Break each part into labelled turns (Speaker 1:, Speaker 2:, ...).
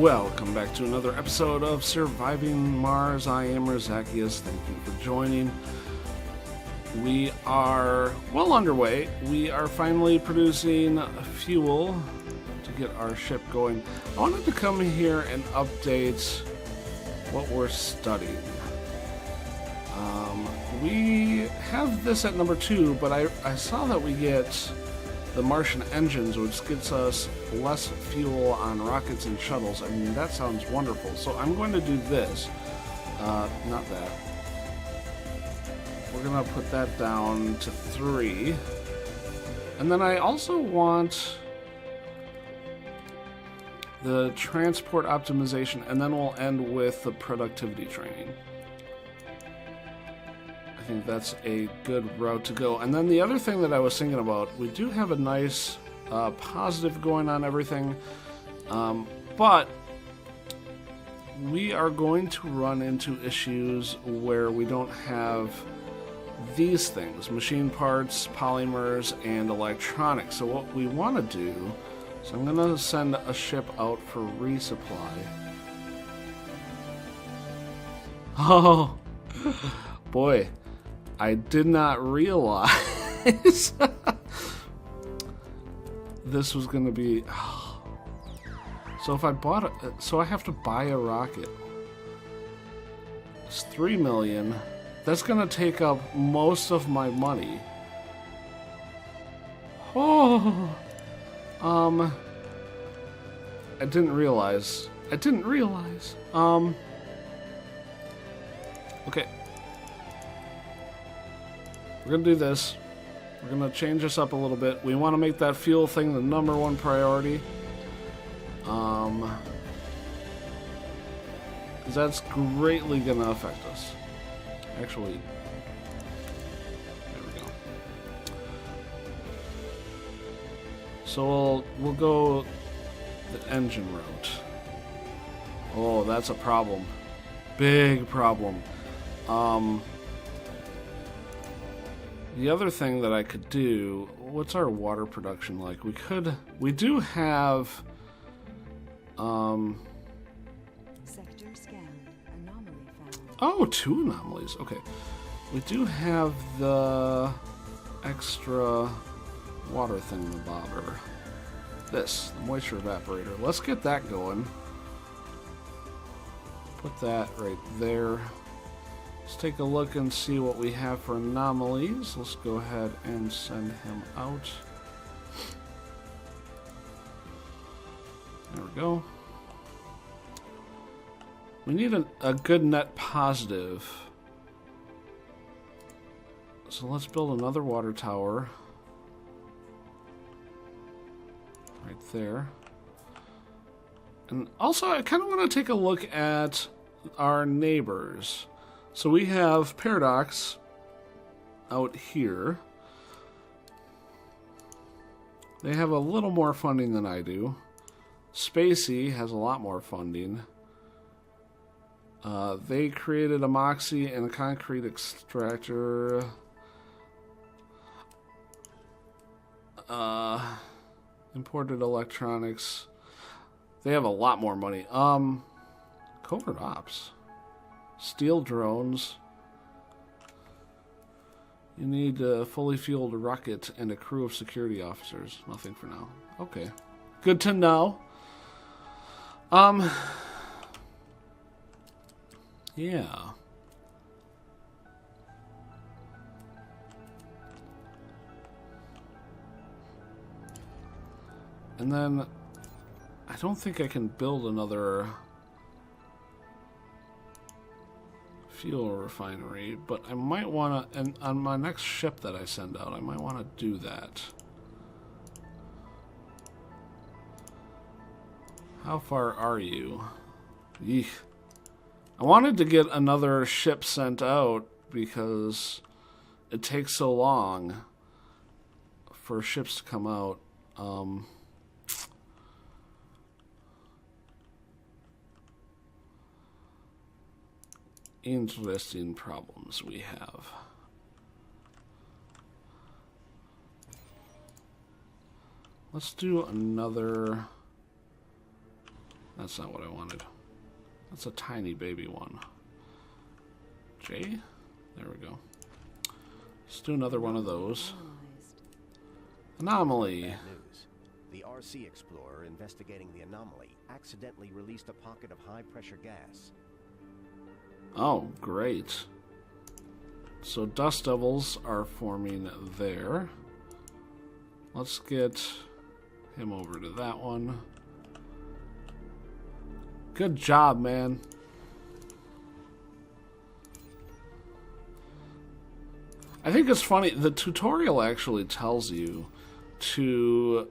Speaker 1: Welcome back to another episode of Surviving Mars. I am Razakius. Thank you for joining. We are well underway. We are finally producing fuel to get our ship going. I wanted to come here and update what we're studying. We have this at number 2, but I saw that we get the Martian engines, which gets us less fuel on rockets and shuttles. I mean, that sounds wonderful. So I'm going to do this. Not that. We're going to put that down to 3. And then I also want the transport optimization, and then we'll end with the productivity training. I think that's a good route to go. And then the other thing that I was thinking about, we do have a nice positive going on everything, but we are going to run into issues where we don't have these things, machine parts, polymers, and electronics. So what we want to do, so I'm going to send a ship out for resupply. Oh, boy. I did not realize this was going to be... So if I bought it... So I have to buy a rocket. It's $3 million. That's going to take up most of my money. Oh... I didn't realize. Okay. We're going to do this. We're going to change this up a little bit. We want to make that fuel thing the #1 priority. Because that's greatly going to affect us. Actually, there we go. So we'll go the engine route. Oh, that's a problem. Big problem. The other thing that I could do, what's our water production like? We do have,
Speaker 2: Sector scan. Anomaly found.
Speaker 1: Oh, 2 anomalies, okay. We do have the extra water thingamabobber. This, the moisture evaporator. Let's get that going. Put that right there. Let's take a look and see what we have for anomalies. Let's go ahead and send him out. There we go. We need a good net positive. So let's build another water tower. Right there. And also, I kind of want to take a look at our neighbors. So we have Paradox out here. They have a little more funding than I do. Spacey has a lot more funding. They created a Moxie and a concrete extractor. Imported electronics. They have a lot more money. Covert ops. Steel drones. You need a fully fueled rocket and a crew of security officers. Nothing for now. Okay. Good to know. Yeah. And then I don't think I can build another fuel refinery, but I might want to, and on my next ship that I send out, I might want to do that. How far are you? Eek. I wanted to get another ship sent out because it takes so long for ships to come out. Interesting problems we have. Let's do another That's not what I wanted. That's a tiny baby one. J? There we go. Let's do another one of those. Anomaly.
Speaker 3: Bad news. The RC Explorer investigating the anomaly accidentally released a pocket of high-pressure gas.
Speaker 1: Oh, great. So dust devils are forming there. Let's get him over to that one. Good job, man. I think it's funny, the tutorial actually tells you to...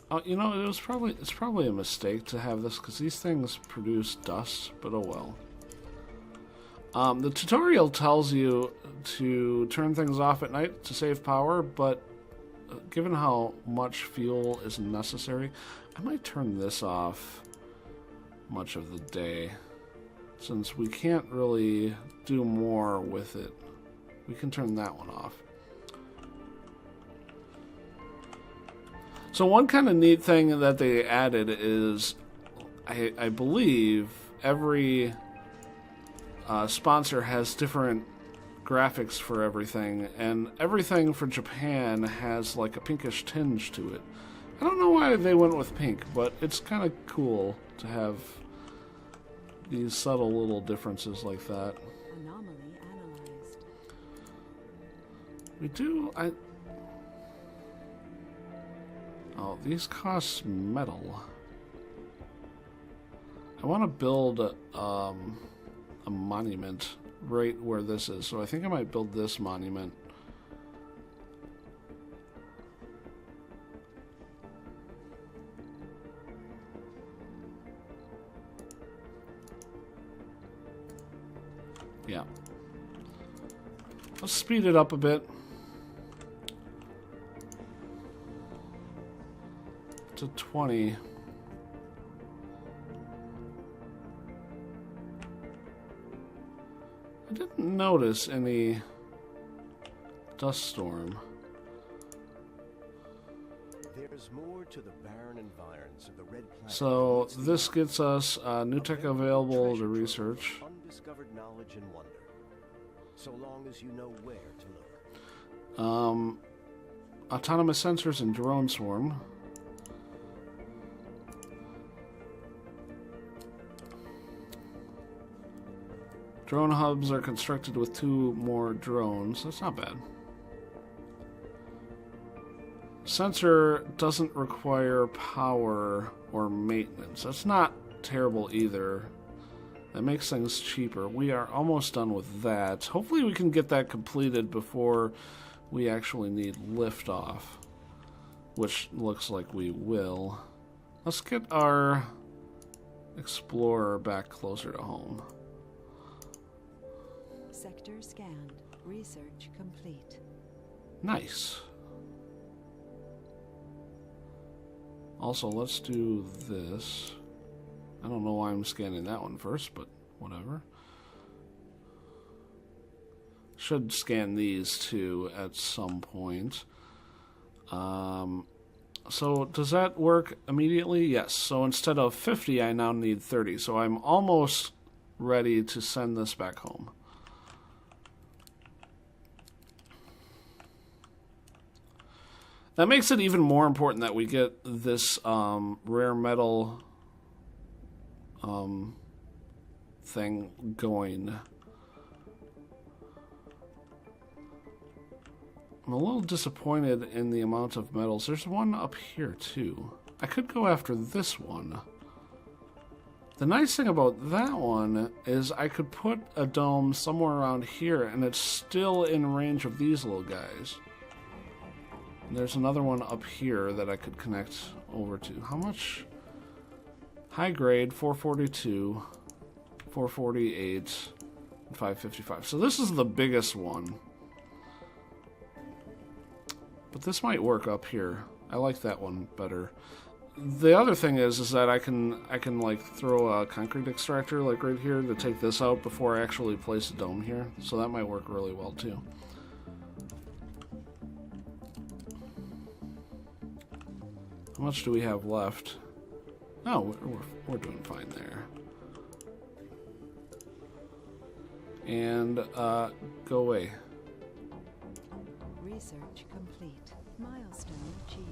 Speaker 1: Oh, you know, it's probably a mistake to have this, because these things produce dust, but oh well. The tutorial tells you to turn things off at night to save power, but given how much fuel is necessary, I might turn this off much of the day, since we can't really do more with it. We can turn that one off. So one kind of neat thing that they added is, I believe every sponsor has different graphics for everything, and everything for Japan has like a pinkish tinge to it. I don't know why they went with pink, but it's kind of cool to have these subtle little differences like that.
Speaker 2: Anomaly analyzed.
Speaker 1: We do... Oh, these cost metal. I want to build a monument right where this is, so I think I might build this monument. Yeah. Let's speed it up a bit. To 20. I didn't notice any dust storm.
Speaker 3: There's more to the barren environs of the Red Planet.
Speaker 1: So this gets us new tech available to research.
Speaker 3: Undiscovered knowledge and wonder. So long as you know where to look.
Speaker 1: Autonomous sensors and drone swarm. Drone hubs are constructed with 2 more drones. That's not bad. Sensor doesn't require power or maintenance. That's not terrible either. That makes things cheaper. We are almost done with that. Hopefully we can get that completed before we actually need liftoff, which looks like we will. Let's get our Explorer back closer to home.
Speaker 2: Sector scanned. Research complete.
Speaker 1: Nice. Also, let's do this. I don't know why I'm scanning that one first, but whatever. Should scan these too at some point. So does that work immediately? Yes. So instead of 50, I now need 30. So I'm almost ready to send this back home. That makes it even more important that we get this rare metal thing going. I'm a little disappointed in the amount of metals. There's one up here too. I could go after this one. The nice thing about that one is I could put a dome somewhere around here and it's still in range of these little guys. And there's another one up here that I could connect over to. How much? High grade, 442, 448, and 555. So this is the biggest one. But this might work up here. I like that one better. The other thing is that I can like throw a concrete extractor like right here to take this out before I actually place a dome here. So that might work really well too. How much do we have left? Oh, we're doing fine there. And go away.
Speaker 2: Research complete. Milestone achieved.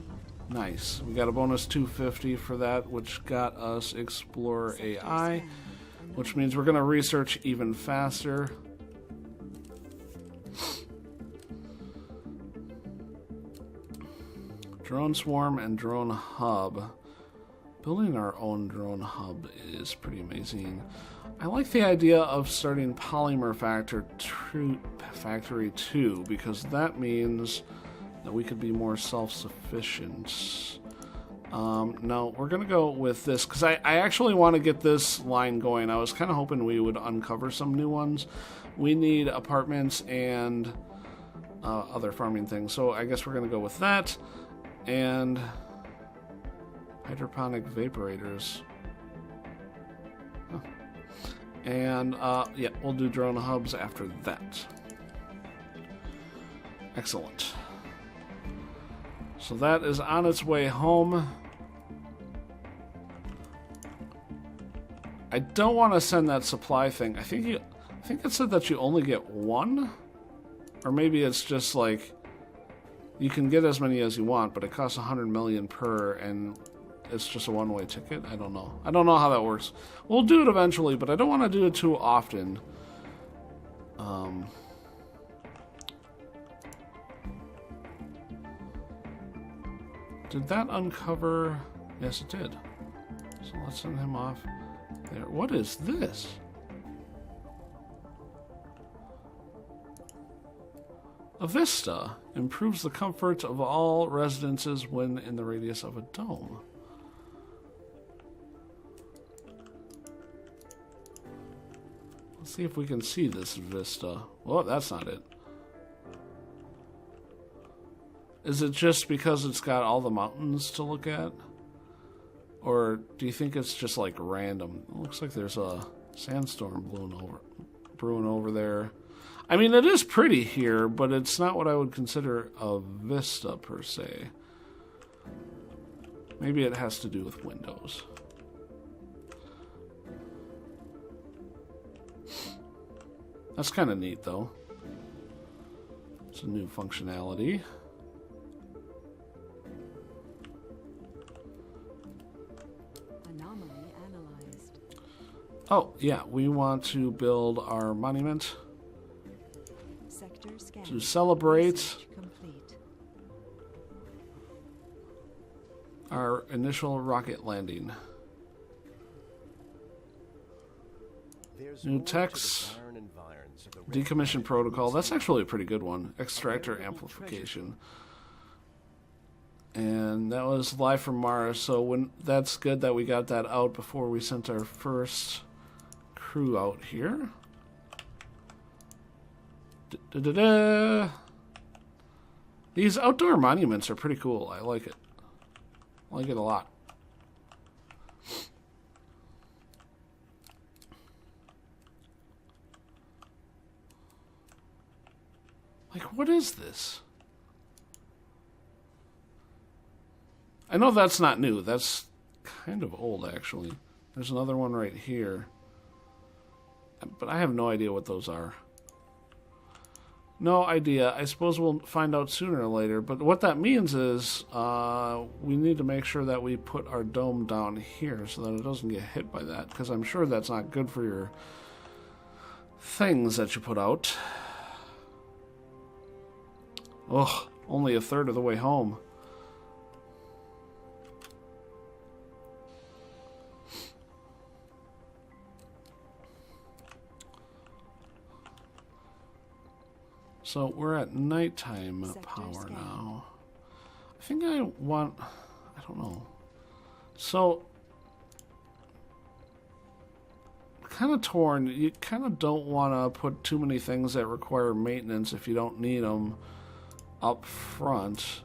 Speaker 1: Nice. We got a bonus 250 for that, which got us Explorer AI, which means we're going to research even faster. Drone Swarm and Drone Hub. Building our own drone hub is pretty amazing. I like the idea of starting Polymer Factory 2 because that means that we could be more self-sufficient. No, we're going to go with this because I actually want to get this line going. I was kind of hoping we would uncover some new ones. We need apartments and other farming things, so I guess we're going to go with that. And hydroponic vaporators. Huh. And yeah, we'll do drone hubs after that. Excellent. So that is on its way home. I don't want to send that supply thing. I think it said that you only get one, or maybe it's just like you can get as many as you want, but it costs 100 million per, and it's just a one-way ticket. I don't know. I don't know how that works. We'll do it eventually, but I don't want to do it too often. Did that uncover? Yes, it did. So let's send him off there. What is this? A Vista improves the comfort of all residences when in the radius of a dome. Let's see if we can see this Vista. Oh, that's not it. Is it just because it's got all the mountains to look at? Or do you think it's just like random? It looks like there's a sandstorm brewing over there. I mean, it is pretty here, but it's not what I would consider a vista per se. Maybe it has to do with windows. That's kind of neat, though. It's a new functionality.
Speaker 2: Anomaly analyzed.
Speaker 1: Oh, yeah, we want to build our monument
Speaker 2: Sector scan.
Speaker 1: to celebrate
Speaker 2: Research complete.
Speaker 1: our initial rocket landing.
Speaker 3: There's
Speaker 1: New
Speaker 3: more to the
Speaker 1: techs,
Speaker 3: barren environs of the red
Speaker 1: decommission
Speaker 3: planet
Speaker 1: protocol.
Speaker 3: than
Speaker 1: That's
Speaker 3: seems.
Speaker 1: actually a pretty good one. Extractor amplification. And that was live from Mars, so when that's good that we got that out before we sent our first crew out here. Da-da-da-da. These outdoor monuments are pretty cool. I like it. I like it a lot. Like, what is this? I know that's not new. That's kind of old, actually. There's another one right here. But I have no idea what those are. No idea. I suppose we'll find out sooner or later. But what that means is we need to make sure that we put our dome down here so that it doesn't get hit by that. Because I'm sure that's not good for your things that you put out. Ugh, only a third of the way home. So we're at nighttime power now. I think I want, I don't know. So, kind of torn. You kind of don't want to put too many things that require maintenance if you don't need them up front.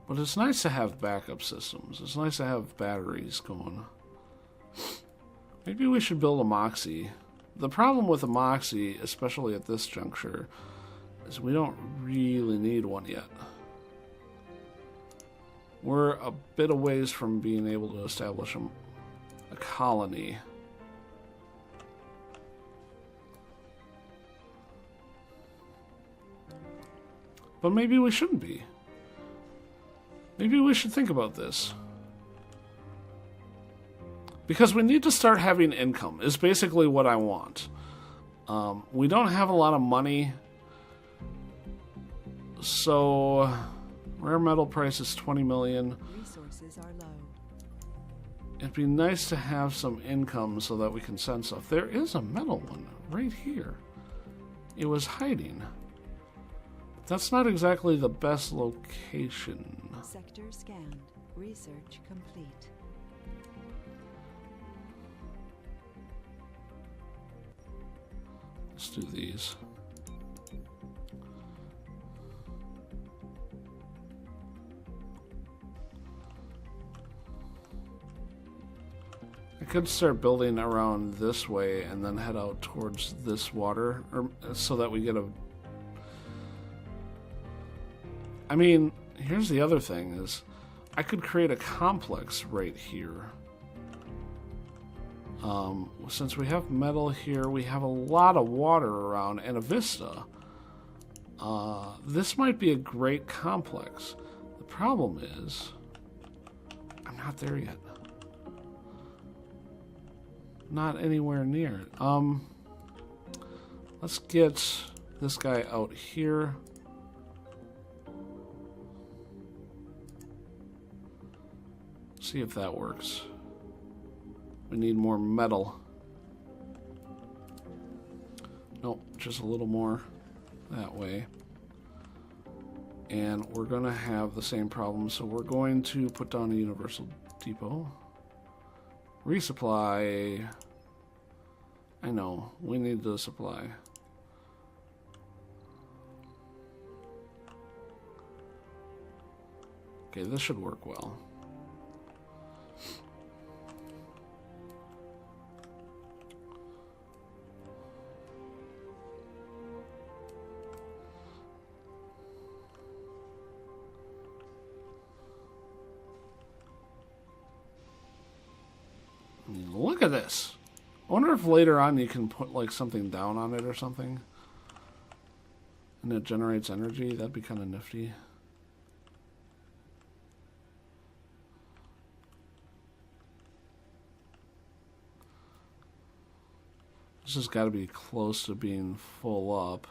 Speaker 1: But it's nice to have backup systems. It's nice to have batteries going. Maybe we should build a Moxie. The problem with a Moxie, especially at this juncture, is we don't really need one yet. We're a bit a ways from being able to establish a colony. But maybe we shouldn't be. Maybe we should think about this. Because we need to start having income, is basically what I want. We don't have a lot of money. So, rare metal price is 20 million.
Speaker 2: Resources are low.
Speaker 1: It'd be nice to have some income so that we can send stuff. There is a metal one right here. It was hiding. That's not exactly the best location.
Speaker 2: Sector scanned. Research complete.
Speaker 1: Let's do these. I could start building around this way and then head out towards this water, or so that we get a... I mean, here's the other thing is I could create a complex right here. Since we have metal here, we have a lot of water around and a vista. This might be a great complex. The problem is I'm not there yet. Not anywhere near it. Let's get this guy out here. See if that works. We need more metal. Nope, just a little more that way. And we're going to have the same problem, so we're going to put down a universal depot. Resupply. I know, we need the supply. Okay, this should work well. Look at this. I wonder if later on you can put like something down on it or something. And it generates energy. That'd be kind of nifty. This has got to be close to being full up.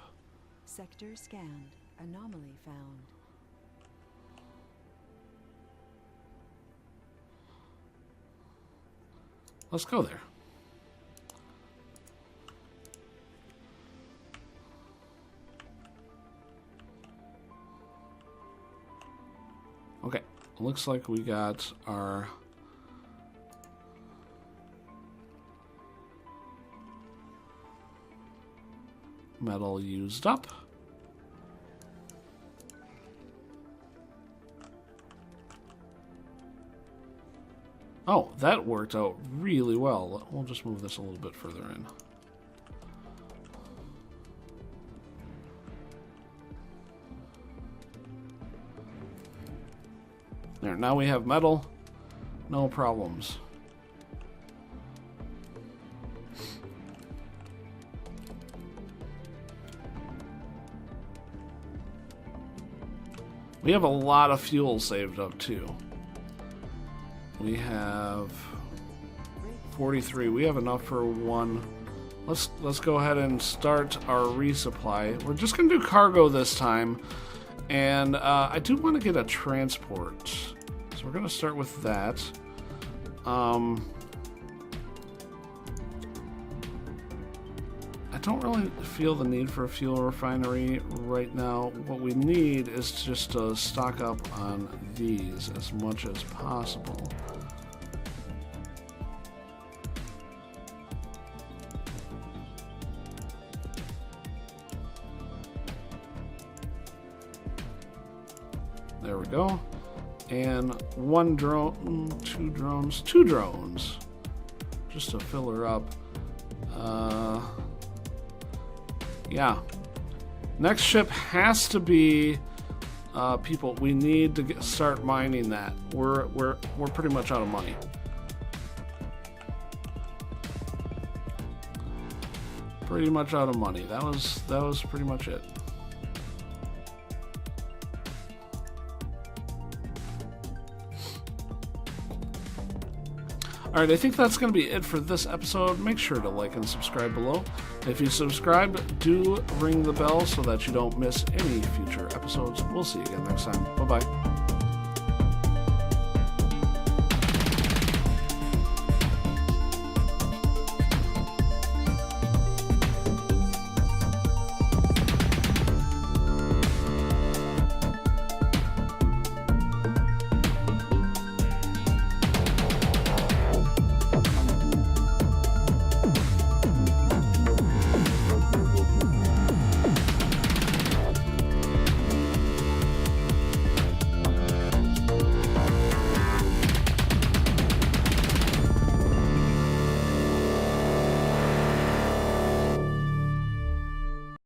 Speaker 2: Sector scanned. Anomaly found.
Speaker 1: Let's go there. Okay, looks like we got our metal used up. Oh, that worked out really well. We'll just move this a little bit further in. There, now we have metal. No problems. We have a lot of fuel saved up too. We have 43. We have enough for one. Let's go ahead and start our resupply. We're just gonna do cargo this time, and I do want to get a transport, so we're gonna start with that. I don't really feel the need for a fuel refinery right now. What we need is just to stock up on these as much as possible. There we go. And one drone, two drones, just to fill her up. Yeah. Next ship has to be people. We need to start mining that. We're pretty much out of money. Pretty much out of money. That was pretty much it. Alright, I think that's going to be it for this episode. Make sure to like and subscribe below. If you subscribe, do ring the bell so that you don't miss any future episodes. We'll see you again next time. Bye-bye.